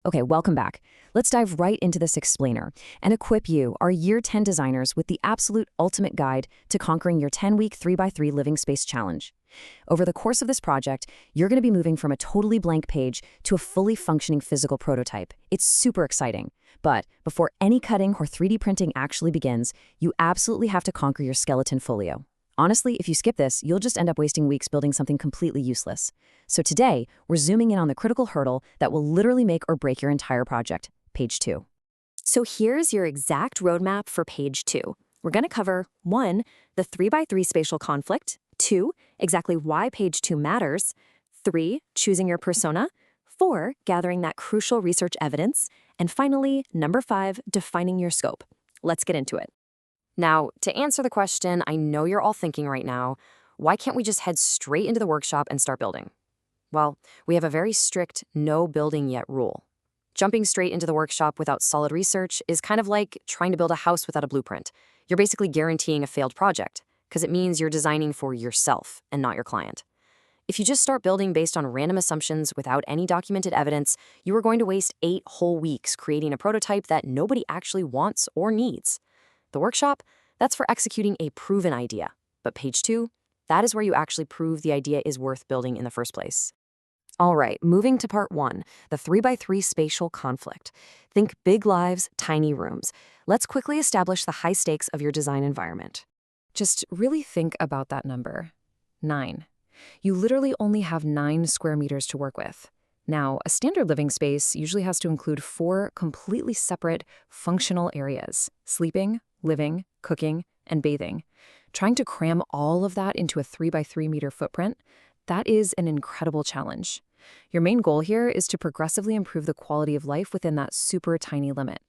Okay, welcome back. Let's dive right into this explainer and equip you, our Year 10 designers, with the absolute ultimate guide to conquering your 10-week 3x3 living space challenge. Over the course of this project, you're going to be moving from a totally blank page to a fully functioning physical prototype. It's super exciting. But before any cutting or 3D printing actually begins, you absolutely have to conquer your skeleton folio. Honestly, if you skip this, you'll just end up wasting weeks building something completely useless. So today, we're zooming in on the critical hurdle that will literally make or break your entire project, page 2. So here's your exact roadmap for page 2. We're going to cover 1. The 3x3 spatial conflict, 2. Exactly why page 2 matters, 3. Choosing your persona, 4. Gathering that crucial research evidence, and finally, number 5. Defining your scope. Let's get into it. Now, to answer the question I know you're all thinking right now, why can't we just head straight into the workshop and start building? Well, we have a very strict no building yet rule. Jumping straight into the workshop without solid research is kind of like trying to build a house without a blueprint. You're basically guaranteeing a failed project, because it means you're designing for yourself and not your client. If you just start building based on random assumptions without any documented evidence, you are going to waste 8 whole weeks creating a prototype that nobody actually wants or needs. The workshop, that's for executing a proven idea. But page 2, that is where you actually prove the idea is worth building in the first place. All right, moving to part 1, the 3x3 spatial conflict. Think big lives, tiny rooms. Let's quickly establish the high stakes of your design environment. Just really think about that number, 9. You literally only have 9 square meters to work with. Now, a standard living space usually has to include 4 completely separate, functional areas: sleeping, living, cooking, and bathing. Trying to cram all of that into a 3x3 meter footprint, that is an incredible challenge. Your main goal here is to progressively improve the quality of life within that super tiny limit.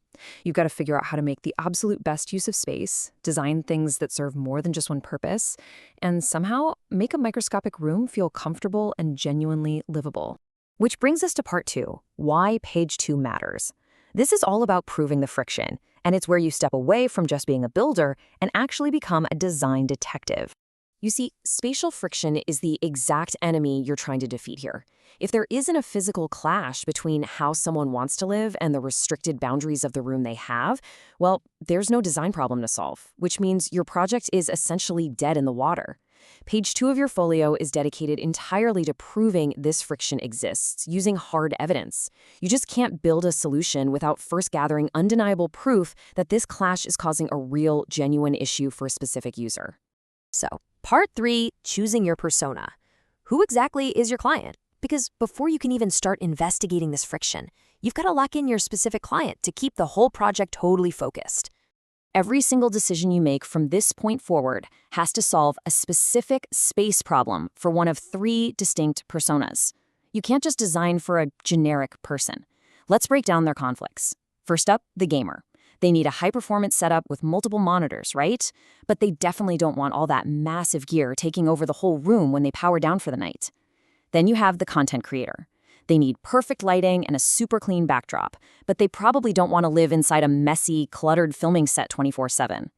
You've got to figure out how to make the absolute best use of space, design things that serve more than just one purpose, and somehow make a microscopic room feel comfortable and genuinely livable. Which brings us to part 2, why page 2 matters. This is all about proving the friction, and it's where you step away from just being a builder and actually become a design detective. You see, spatial friction is the exact enemy you're trying to defeat here. If there isn't a physical clash between how someone wants to live and the restricted boundaries of the room they have, well, there's no design problem to solve, which means your project is essentially dead in the water. Page 2 of your folio is dedicated entirely to proving this friction exists, using hard evidence. You just can't build a solution without first gathering undeniable proof that this clash is causing a real, genuine issue for a specific user. So, part 3, choosing your persona. Who exactly is your client? Because before you can even start investigating this friction, you've got to lock in your specific client to keep the whole project totally focused. Every single decision you make from this point forward has to solve a specific space problem for one of 3 distinct personas. You can't just design for a generic person. Let's break down their conflicts. First up, the gamer. They need a high-performance setup with multiple monitors, right? But they definitely don't want all that massive gear taking over the whole room when they power down for the night. Then you have the content creator. They need perfect lighting and a super clean backdrop, but they probably don't want to live inside a messy, cluttered filming set 24/7.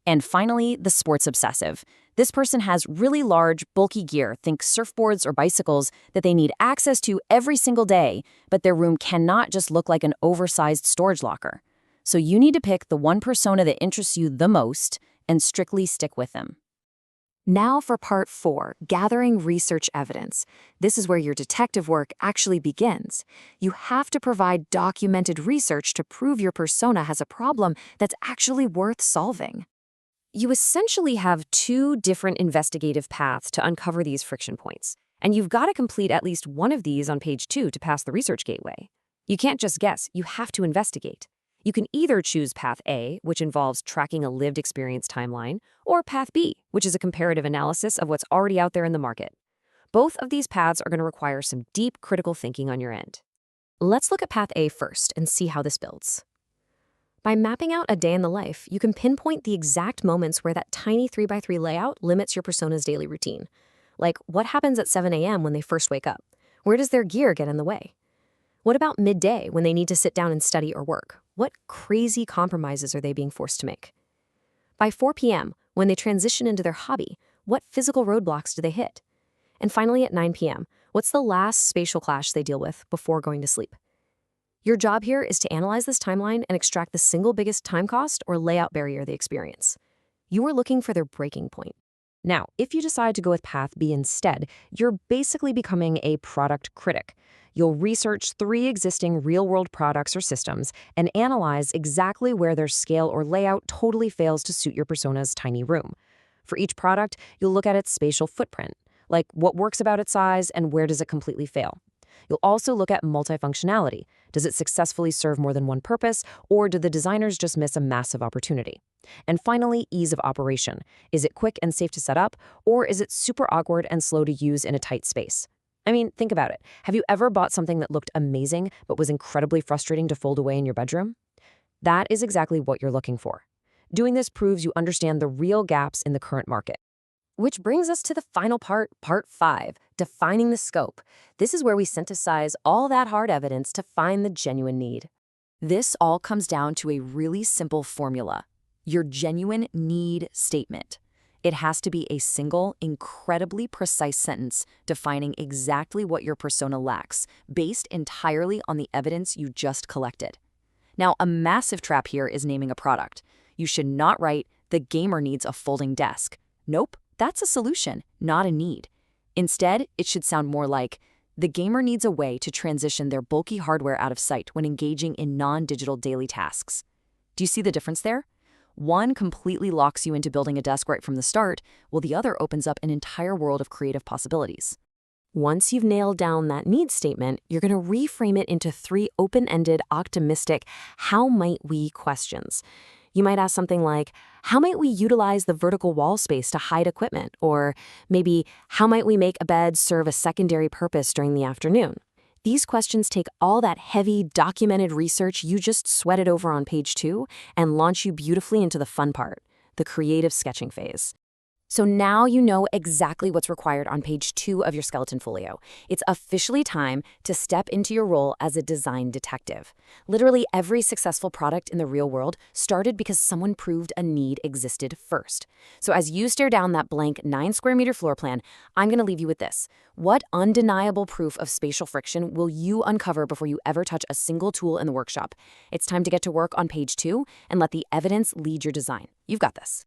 And finally, the sports obsessive. This person has really large, bulky gear, think surfboards or bicycles, that they need access to every single day, but their room cannot just look like an oversized storage locker. So you need to pick the one persona that interests you the most and strictly stick with them. Now for part 4, gathering research evidence. This is where your detective work actually begins. You have to provide documented research to prove your persona has a problem that's actually worth solving. You essentially have 2 different investigative paths to uncover these friction points, and you've got to complete at least one of these on page 2 to pass the research gateway. You can't just guess, you have to investigate. You can either choose Path A, which involves tracking a lived experience timeline, or Path B, which is a comparative analysis of what's already out there in the market. Both of these paths are going to require some deep critical thinking on your end. Let's look at Path A first and see how this builds. By mapping out a day in the life, you can pinpoint the exact moments where that tiny 3x3 layout limits your persona's daily routine. Like, what happens at 7 a.m. when they first wake up? Where does their gear get in the way? What about midday when they need to sit down and study or work? What crazy compromises are they being forced to make? By 4 p.m., when they transition into their hobby, what physical roadblocks do they hit? And finally, at 9 p.m., what's the last spatial clash they deal with before going to sleep? Your job here is to analyze this timeline and extract the single biggest time cost or layout barrier they experience. You are looking for their breaking point. Now, if you decide to go with Path B instead, you're basically becoming a product critic. You'll research 3 existing real-world products or systems and analyze exactly where their scale or layout totally fails to suit your persona's tiny room. For each product, you'll look at its spatial footprint, like what works about its size and where does it completely fail. You'll also look at multifunctionality. Does it successfully serve more than one purpose, or do the designers just miss a massive opportunity? And finally, ease of operation. Is it quick and safe to set up, or is it super awkward and slow to use in a tight space? I mean, think about it. Have you ever bought something that looked amazing but was incredibly frustrating to fold away in your bedroom? That is exactly what you're looking for. Doing this proves you understand the real gaps in the current market. Which brings us to the final part, Part 5, defining the scope. This is where we synthesize all that hard evidence to find the genuine need. This all comes down to a really simple formula: your genuine need statement. It has to be a single, incredibly precise sentence defining exactly what your persona lacks, based entirely on the evidence you just collected. Now, a massive trap here is naming a product. You should not write, "The gamer needs a folding desk." Nope, that's a solution, not a need. Instead, it should sound more like, "The gamer needs a way to transition their bulky hardware out of sight when engaging in non-digital daily tasks." Do you see the difference there? One completely locks you into building a desk right from the start, while the other opens up an entire world of creative possibilities. Once you've nailed down that need statement, you're going to reframe it into 3 open-ended, optimistic, how might we questions. You might ask something like, how might we utilize the vertical wall space to hide equipment? Or maybe, how might we make a bed serve a secondary purpose during the afternoon? These questions take all that heavy, documented research you just sweated over on page 2 and launch you beautifully into the fun part, the creative sketching phase. So now you know exactly what's required on page 2 of your skeleton folio. It's officially time to step into your role as a design detective. Literally every successful product in the real world started because someone proved a need existed first. So as you stare down that blank 9-square-meter floor plan, I'm going to leave you with this. What undeniable proof of spatial friction will you uncover before you ever touch a single tool in the workshop? It's time to get to work on page 2 and let the evidence lead your design. You've got this.